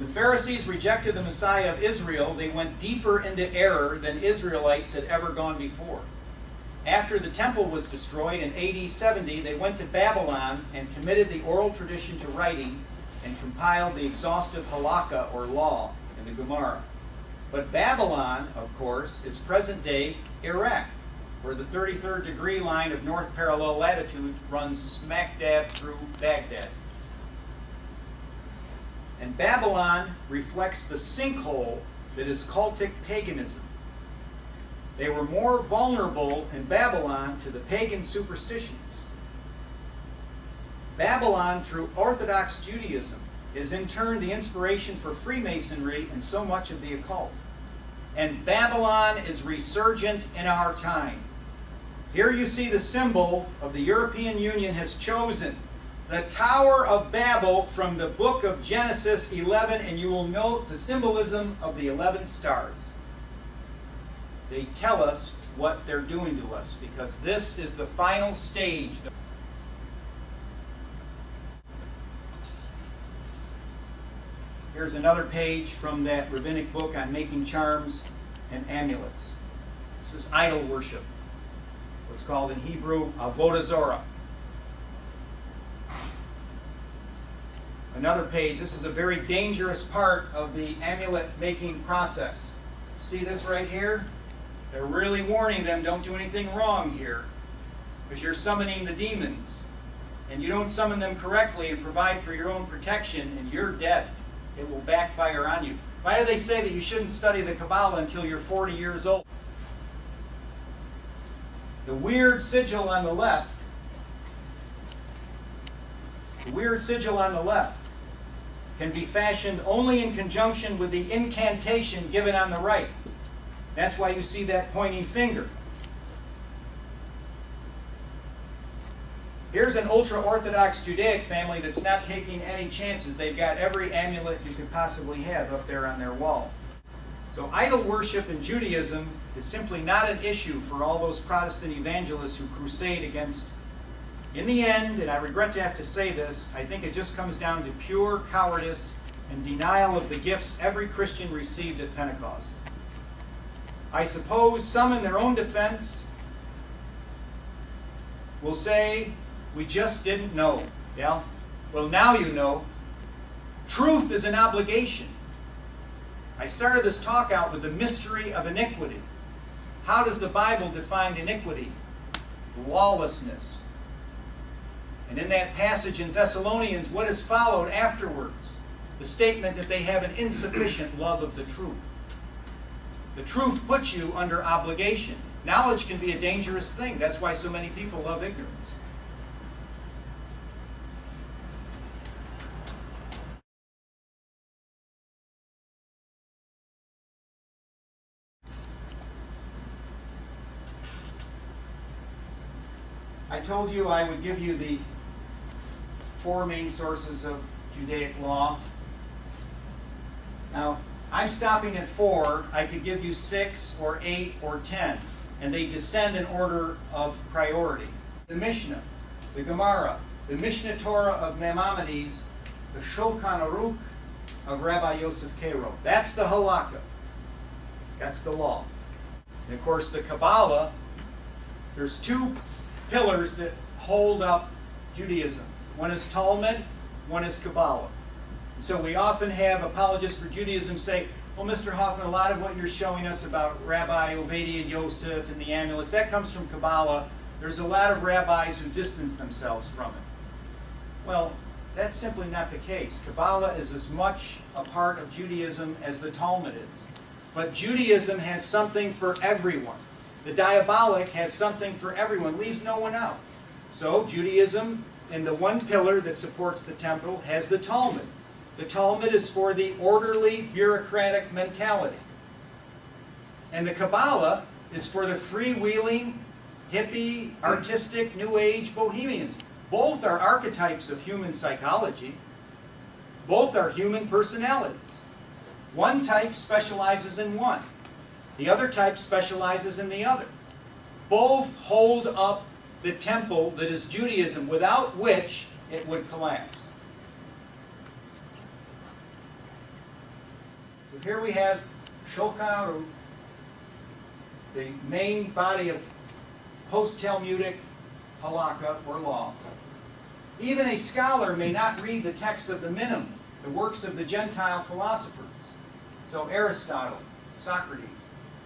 The Pharisees rejected the Messiah of Israel. They went deeper into error than Israelites had ever gone before. After the temple was destroyed in AD 70, they went to Babylon and committed the oral tradition to writing and compiled the exhaustive halakha, or law, in the Gemara. But Babylon, of course, is present-day Iraq, where the 33rd degree line of north parallel latitude runs smack dab through Baghdad. And Babylon reflects the sinkhole that is cultic paganism. They were more vulnerable in Babylon to the pagan superstitions. Babylon, through Orthodox Judaism, is in turn the inspiration for Freemasonry and so much of the occult. And Babylon is resurgent in our time. Here you see the symbol of the European Union has chosen the Tower of Babel from the book of Genesis 11, and you will note the symbolism of the 11 stars. They tell us what they're doing to us, because this is the final stage. Here's another page from that rabbinic book on making charms and amulets. This is idol worship, what's called in Hebrew avodah zarah. Another page. This is a very dangerous part of the amulet making process. See this right here? They're really warning them, don't do anything wrong here, because you're summoning the demons. And you don't summon them correctly and provide for your own protection, and you're dead. It will backfire on you. Why do they say that you shouldn't study the Kabbalah until you're 40 years old? The weird sigil on the left, can be fashioned only in conjunction with the incantation given on the right. That's why you see that pointing finger. Here's an ultra-Orthodox Judaic family that's not taking any chances. They've got every amulet you could possibly have up there on their wall. So idol worship in Judaism is simply not an issue for all those Protestant evangelists who crusade against. In the end, and I regret to have to say this, I think it just comes down to pure cowardice and denial of the gifts every Christian received at Pentecost. I suppose some in their own defense will say, we just didn't know. Yeah? Well, now you know. Truth is an obligation. I started this talk out with the mystery of iniquity. How does the Bible define iniquity? Lawlessness. And in that passage in Thessalonians, what is followed afterwards? The statement that they have an insufficient love of the truth. The truth puts you under obligation. Knowledge can be a dangerous thing. That's why so many people love ignorance. I told you I would give you the 4 main sources of Judaic law. Now, I'm stopping at 4. I could give you 6 or 8 or 10, and they descend in order of priority. The Mishnah, the Gemara, the Mishnah Torah of Maimonides, the Shulchan Aruch of Rabbi Yosef Karo. That's the halakha. That's the law. And of course, the Kabbalah, there's 2 pillars that hold up Judaism. One is Talmud, one is Kabbalah. And so we often have apologists for Judaism say, well, Mr. Hoffman, a lot of what you're showing us about Rabbi Ovadia Yosef and the amulets, that comes from Kabbalah. There's a lot of rabbis who distance themselves from it. Well, that's simply not the case. Kabbalah is as much a part of Judaism as the Talmud is. But Judaism has something for everyone. The diabolic has something for everyone, leaves no one out. So Judaism, in the one pillar that supports the temple, has the Talmud. The Talmud is for the orderly, bureaucratic mentality. And the Kabbalah is for the freewheeling, hippie, artistic, New Age bohemians. Both are archetypes of human psychology. Both are human personalities. One type specializes in one. The other type specializes in the other. Both hold up the temple that is Judaism, without which it would collapse. here we have Shulchan Aruch, the main body of post-Talmudic halakha, or law. Even a scholar may not read the texts of the Minim, the works of the Gentile philosophers. So Aristotle, Socrates.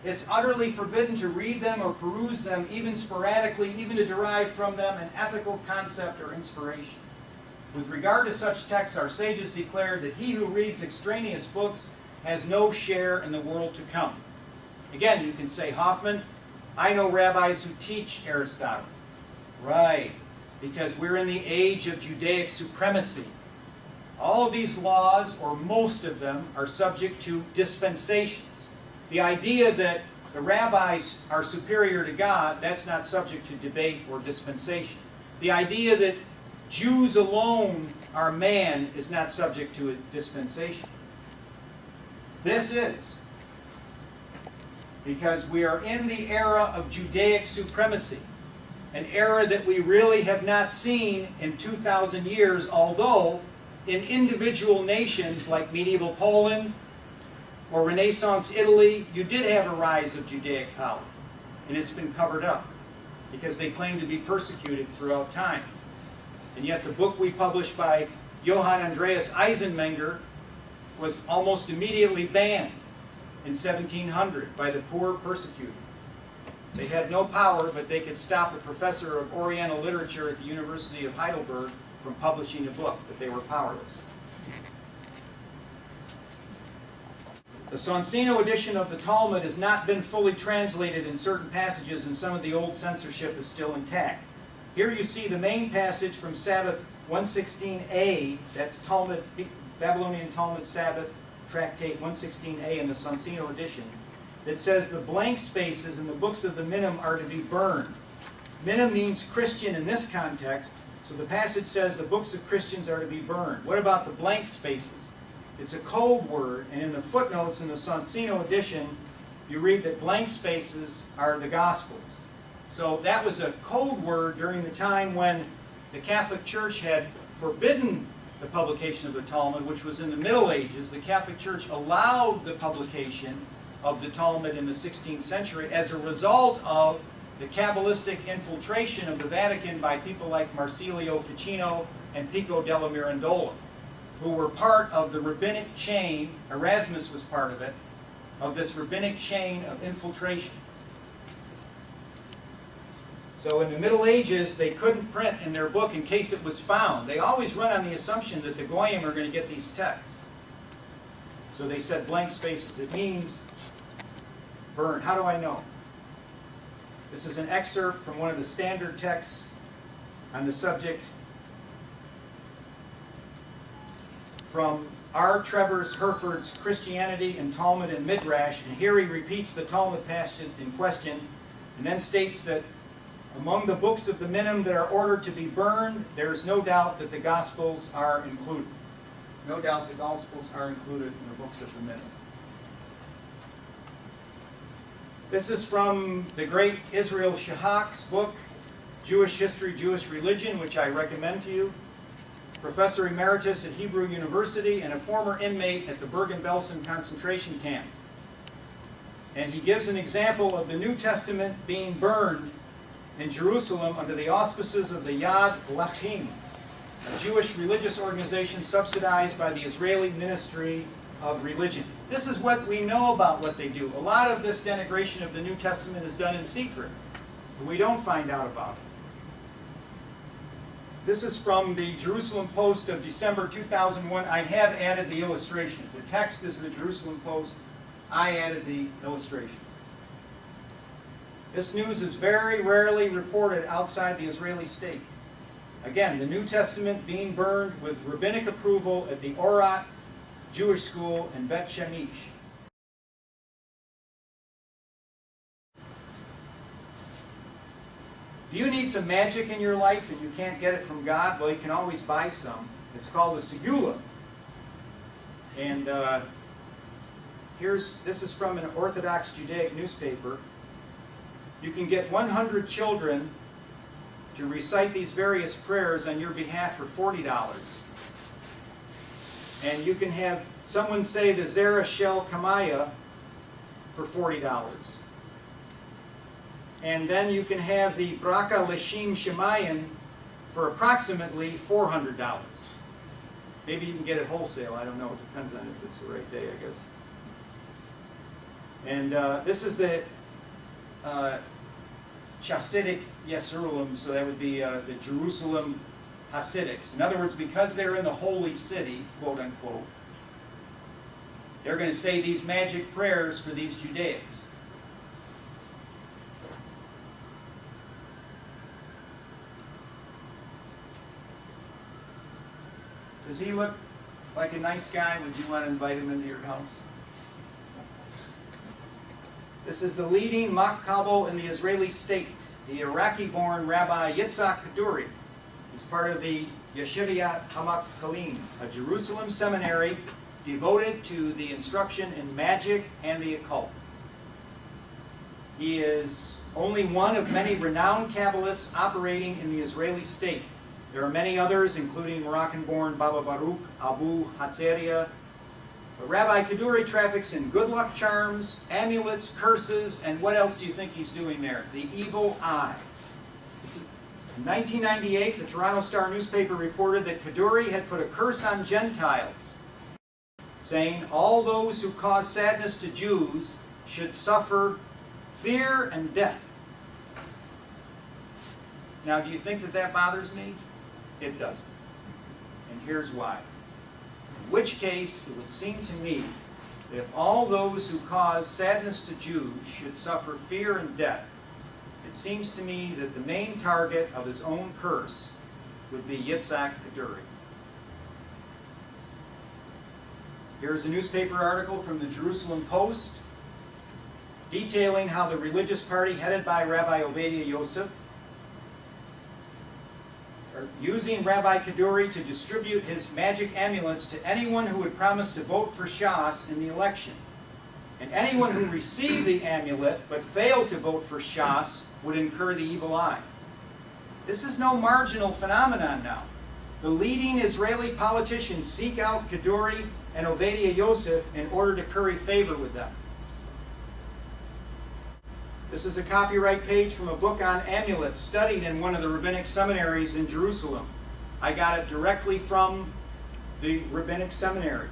It's utterly forbidden to read them or peruse them, even sporadically, even to derive from them an ethical concept or inspiration. With regard to such texts, our sages declared that he who reads extraneous books has no share in the world to come. Again, you can say, Hoffman, I know rabbis who teach Aristotle. Right, because we're in the age of Judaic supremacy. All of these laws, or most of them, are subject to dispensations. The idea that the rabbis are superior to God, that's not subject to debate or dispensation. The idea that Jews alone are man is not subject to a dispensation. This is. Because we are in the era of Judaic supremacy. An era that we really have not seen in 2,000 years, although in individual nations like medieval Poland or Renaissance Italy, you did have a rise of Judaic power. And it's been covered up because they claim to be persecuted throughout time. And yet the book we published by Johann Andreas Eisenmenger was almost immediately banned in 1700 by the poor persecuted. They had no power, but they could stop a professor of Oriental literature at the University of Heidelberg from publishing a book, but they were powerless. The Sonsino edition of the Talmud has not been fully translated in certain passages, and some of the old censorship is still intact. Here you see the main passage from Sabbath 116a, that's Talmud, Babylonian Talmud Sabbath, Tractate 116a in the Sonsino edition, that says the blank spaces in the books of the Minim are to be burned. Minim means Christian in this context, so the passage says the books of Christians are to be burned. What about the blank spaces? It's a code word, and in the footnotes in the Sonsino edition, you read that blank spaces are the Gospels. So that was a code word during the time when the Catholic Church had forbidden the publication of the Talmud, which was in the Middle Ages. The Catholic Church allowed the publication of the Talmud in the 16th century as a result of the Kabbalistic infiltration of the Vatican by people like Marsilio Ficino and Pico della Mirandola, who were part of the rabbinic chain. Erasmus was part of it, of this rabbinic chain of infiltration. So in the Middle Ages, they couldn't print in their book in case it was found. They always run on the assumption that the Goyim are going to get these texts. So they said blank spaces. It means burn. How do I know? This is an excerpt from one of the standard texts on the subject from R. Travers Herford's Christianity and Talmud and Midrash, and here he repeats the Talmud passage in question and then states that among the books of the Minim that are ordered to be burned, there is no doubt that the Gospels are included. No doubt the Gospels are included in the books of the Minim. This is from the great Israel Shahak's book, Jewish History, Jewish Religion, which I recommend to you. Professor Emeritus at Hebrew University and a former inmate at the Bergen-Belsen concentration camp. And he gives an example of the New Testament being burned in Jerusalem under the auspices of the Yad Lachim, a Jewish religious organization subsidized by the Israeli Ministry of Religion. This is what we know about what they do. A lot of this denigration of the New Testament is done in secret. We don't find out about it. This is from the Jerusalem Post of December 2001. I have added the illustration. The text is the Jerusalem Post. I added the illustration. This news is very rarely reported outside the Israeli state. Again, the New Testament being burned with rabbinic approval at the Orat Jewish School in Bet Shemesh. Do you need some magic in your life and you can't get it from God? Well, you can always buy some. It's called a segula. And this is from an Orthodox Judaic newspaper. You can get 100 children to recite these various prayers on your behalf for $40. And you can have Someone say the Zera Shel Kamaya for $40. And then you can have the Braka Leshim Shemayan for approximately $400. Maybe you can get it wholesale, I don't know, it depends on if it's the right day, I guess. And this is the Chassidic Yesrulim, so that would be the Jerusalem Hasidics. In other words, because they're in the holy city, quote unquote, they're going to say these magic prayers for these Judaics. Does he look like a nice guy? Would you want to invite him into your house? This is the leading Makabel in the Israeli state, the Iraqi-born Rabbi Yitzhak Kaduri. He's part of the Yeshiviyat Hamakkalim, a Jerusalem seminary devoted to the instruction in magic and the occult. He is only one of many renowned Kabbalists operating in the Israeli state. There are many others, including Moroccan-born Baba Baruch Abu Hatzaria. But Rabbi Kaduri traffics in good luck charms, amulets, curses, and what else do you think he's doing there? The evil eye. In 1998, the Toronto Star newspaper reported that Kaduri had put a curse on Gentiles, saying all those who cause sadness to Jews should suffer fear and death. Now, do you think that that bothers me? It doesn't. And here's why. In which case, it would seem to me that if all those who cause sadness to Jews should suffer fear and death, it seems to me that the main target of his own curse would be Yitzhak Kaduri. Here's a newspaper article from the Jerusalem Post detailing how the religious party headed by Rabbi Ovadia Yosef are using Rabbi Kaduri to distribute his magic amulets to anyone who would promise to vote for Shas in the election. And anyone who received the amulet but failed to vote for Shas would incur the evil eye. This is no marginal phenomenon now. The leading Israeli politicians seek out Kaduri and Ovadia Yosef in order to curry favor with them. This is a copyright page from a book on amulets studied in one of the rabbinic seminaries in Jerusalem. I got it directly from the rabbinic seminary.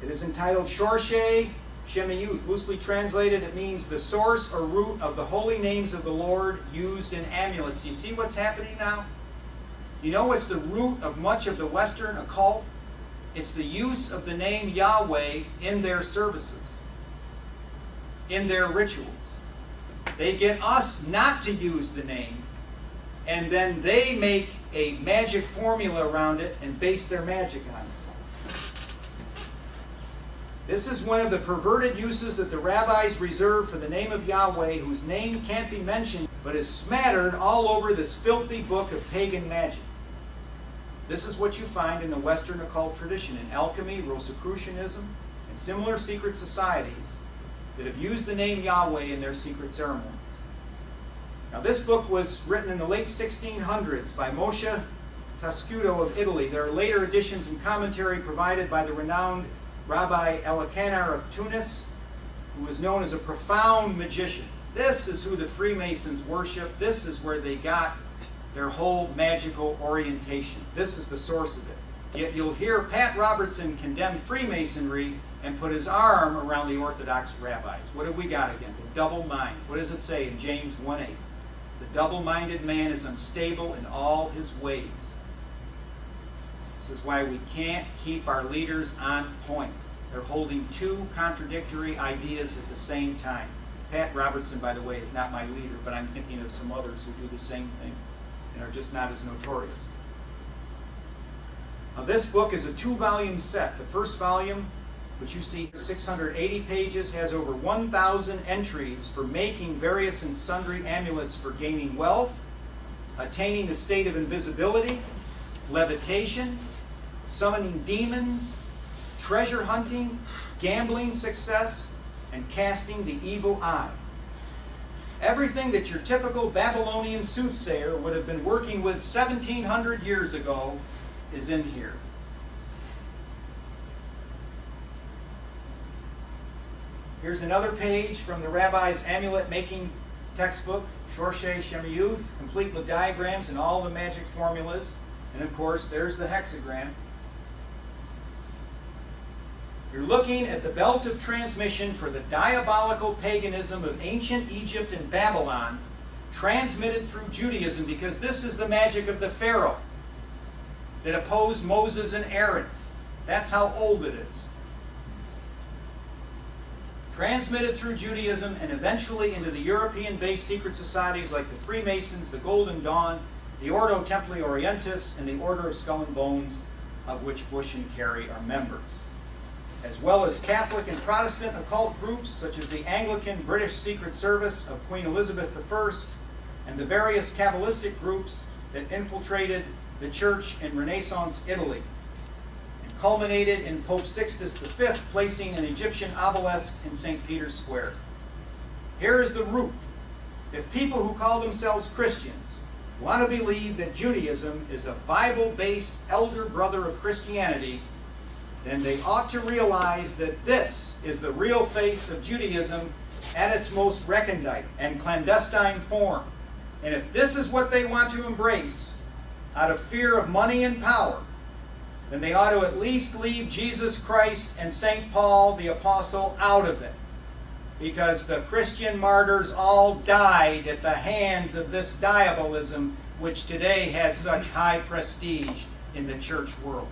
It is entitled Shorshei Shemiyuth. Loosely translated, it means the source or root of the holy names of the Lord used in amulets. Do you see what's happening now? You know what's the root of much of the Western occult? It's the use of the name Yahweh in their services, in their rituals. They get us not to use the name, and then they make a magic formula around it and base their magic on it. This is one of the perverted uses that the rabbis reserve for the name of Yahweh, whose name can't be mentioned, but is smattered all over this filthy book of pagan magic. This is what you find in the Western occult tradition, in alchemy, Rosicrucianism, and similar secret societies that have used the name Yahweh in their secret ceremonies. Now, this book was written in the late 1600s by Moshe Tascudo of Italy. There are later editions and commentary provided by the renowned Rabbi Elkanar of Tunis, who was known as a profound magician. This is who the Freemasons worship. This is where they got their whole magical orientation. This is the source of it. Yet you'll hear Pat Robertson condemn Freemasonry and put his arm around the Orthodox rabbis. What have we got again? The double mind. What does it say in James 1:8? The double-minded man is unstable in all his ways. This is why we can't keep our leaders on point. They're holding two contradictory ideas at the same time. Pat Robertson, by the way, is not my leader, but I'm thinking of some others who do the same thing and are just not as notorious. Now, this book is a 2-volume set. The first volume, which you see 680 pages, has over 1,000 entries for making various and sundry amulets for gaining wealth, attaining the state of invisibility, levitation, summoning demons, treasure hunting, gambling success, and casting the evil eye. Everything that your typical Babylonian soothsayer would have been working with 1,700 years ago is in here. Here's another page from the rabbi's amulet making textbook, Shorshei Shemayuth, complete with diagrams and all the magic formulas. And of course, there's the hexagram. You're looking at the belt of transmission for the diabolical paganism of ancient Egypt and Babylon, transmitted through Judaism, because this is the magic of the Pharaoh that opposed Moses and Aaron. That's how old it is. Transmitted through Judaism and eventually into the European-based secret societies like the Freemasons, the Golden Dawn, the Ordo Templi Orientis, and the Order of Skull and Bones, of which Bush and Carey are members, as well as Catholic and Protestant occult groups such as the Anglican British Secret Service of Queen Elizabeth I, and the various Kabbalistic groups that infiltrated the church in Renaissance Italy, and culminated in Pope Sixtus V placing an Egyptian obelisk in St. Peter's Square. Here is the root. If people who call themselves Christians want to believe that Judaism is a Bible-based elder brother of Christianity, then they ought to realize that this is the real face of Judaism at its most recondite and clandestine form. And if this is what they want to embrace out of fear of money and power, then they ought to at least leave Jesus Christ and St. Paul the Apostle out of it, because the Christian martyrs all died at the hands of this diabolism, which today has such high prestige in the church world.